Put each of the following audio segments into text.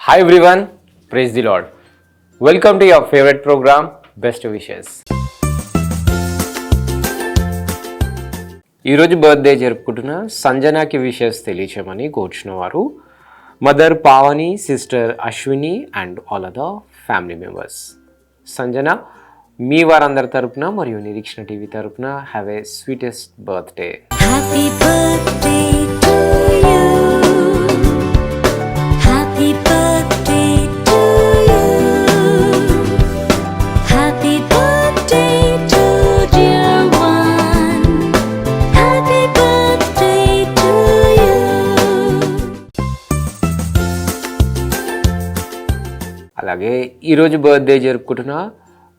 Hi everyone, praise the Lord. Welcome to your favorite program, Best Wishes. ఈరోజు birthday జరుపుకుంటున్న సంజనాకి wishes తెలియచేయమని కోరుచున్న వారు mother Pavani, sister Ashwini and all other family members. Sanjana, మీ వారందరి తరపున మరియు నిరీక్షణ టీవీ తరపున have a sweetest birthday. Happy birthday to you. Happy birthday to you. Happy birthday to dear one. Happy birthday to you. అలాగే ఈరోజు బర్త్డే జరుపుకుంటున్న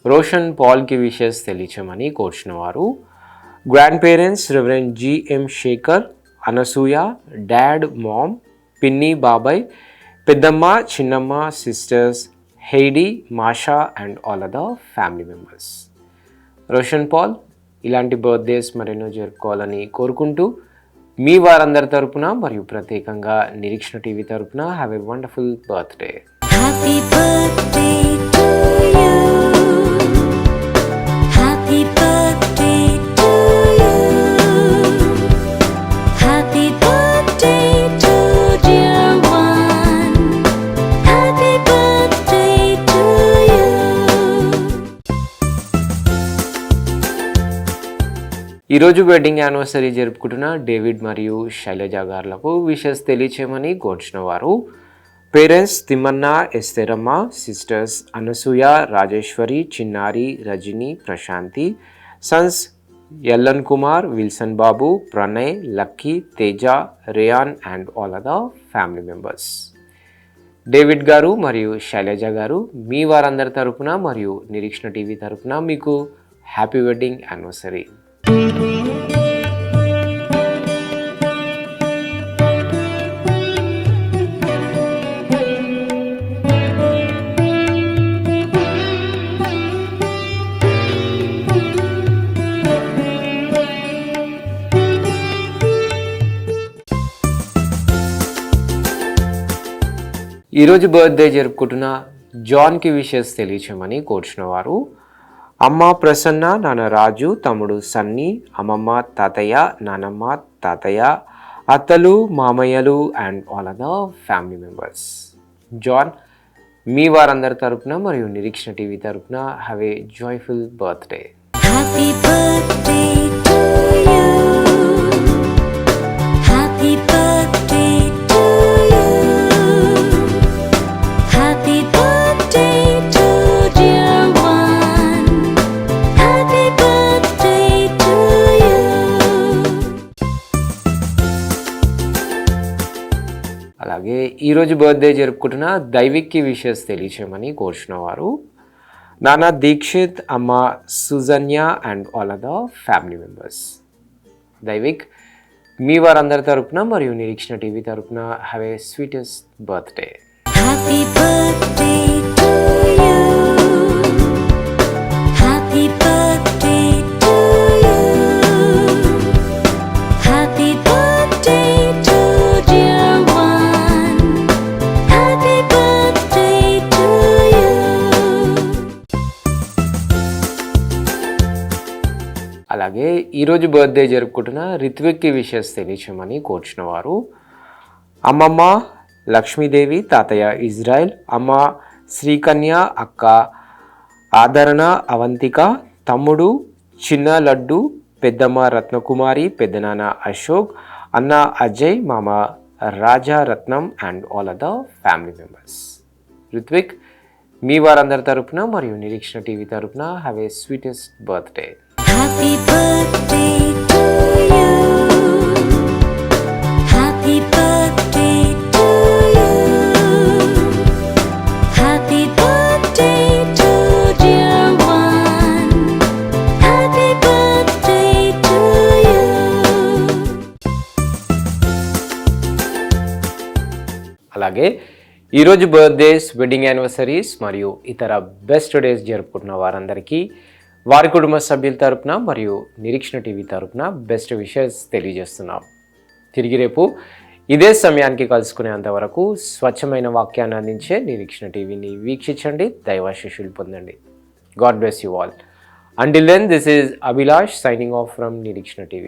రోషన్ పాల్కి విషెస్ తెలియచేయమని కోరుచున్న వారు grand parents reverend GM Shekhar, Anasuya, dad, mom, పిన్ని, బాబాయ్, పెద్దమ్మ, చిన్నమ్మ, sisters, Heidi, Masha and all other family members. Roshan Paul ఇలాంటి బర్త్డేస్ మరెన్నో జరుపుకోవాలని కోరుకుంటూ మీ వారందరి తరపున మరియు ప్రత్యేకంగా నిరీక్షణ టీవీ తరపున have a wonderful birthday. Happy birthday to you. Happy birthday to you. Happy birthday to dear one. Happy birthday to you. ఈరోజు వెడ్డింగ్ యానివర్సరీ జరుపుకుంటున్న డేవిడ్ మరియు శైలజ గారులకు విషెస్ తెలియచేయమని కోరుచున్న వారు parents Thimmanna, Estheramma, sisters Anasuya, Rajeshwari, Chinnari, Rajani, Prashanti, sons Allen Kumar, Wilson Babu, Pranay, Lucky, Teja, Reyan and all other family members. David గారు మరియు శైలజ గారు మీ వారందరి తరపున మరియు నిరీక్షణ టీవీ తరపున మీకు హ్యాపీ వెడ్డింగ్ యానివర్సరీ. ఈరోజు బర్త్డే జరుపుకుంటున్న జాన్కి విషెస్ తెలియచేయమని కోరుచున్న వారు అమ్మ ప్రసన్న, నాన్న రాజు, తమ్ముడు సన్నీ, అమ్మమ్మ, తాతయ్య, నానమ్మ, తాతయ్య, అత్తలు, మామయ్యలు and all other family members. John మీ వారందరి తరపున మరియు నిరీక్షణ టీవీ తరపున have a joyful birthday. Happy birthday to you. Happy birthday to you. Happy birthday to dear one. Happy birthday to you. అలాగే ఈరోజు బర్త్డే జరుపుకుంటున్న దైవిక్కి విషెస్ తెలియచేయమని కోరుచున్న వారు నాన్న దీక్షిత్, అమ్మ Sujanya and all other family members. Daivik మీ వారందరి తరపున మరియు నిరీక్షణ టీవీ తరపున have a sweetest birthday. Happy birthday to you. Happy birthday to you. Happy birthday to dear one. Happy birthday to you. అలాగే ఈరోజు బర్త్డే జరుపుకుంటున్న రిత్విక్కి విషెస్ తెలియచేయమని కోరుచున్న వారు అమ్మమ్మ లక్ష్మీదేవి, తాతయ్య ఇజ్రాయెల్, అమ్మ శ్రీకన్య, అక్క ఆదరణ, అవంతిక, తమ్ముడు చిన్న లడ్డు, పెద్దమ్మ రత్నకుమారి, పెద్దనాన్న అశోక్, అన్న అజయ్, మామ Raja Ratnam and all other family members. Ritvik మీ వారందరి తరపున మరియు నిరీక్షణ టీవీ తరపున have a sweetest birthday. Happy birthday to you. Happy birthday to you. Happy birthday to dear one. Happy birthday to you. అలాగే ఈరోజు బర్త్డేస్, వెడ్డింగ్ యానివర్సరీస్ మరియు ఇతర బెస్ట్ డేస్ జరుపుకుంటున్న వారందరికీ వారి కుటుంబ సభ్యుల తరపున మరియు నిరీక్షణ టీవీ తరపున బెస్ట్ విషెస్ తెలియజేస్తున్నాం. తిరిగి రేపు ఇదే సమయానికి కలుసుకునేంత వరకు స్వచ్ఛమైన వాక్యాన్ని అందించే నిరీక్షణ టీవీని వీక్షించండి, దైవాశీస్సులు పొందండి. God bless you all. Until then, this is Abhilash signing off from Nirikshna TV.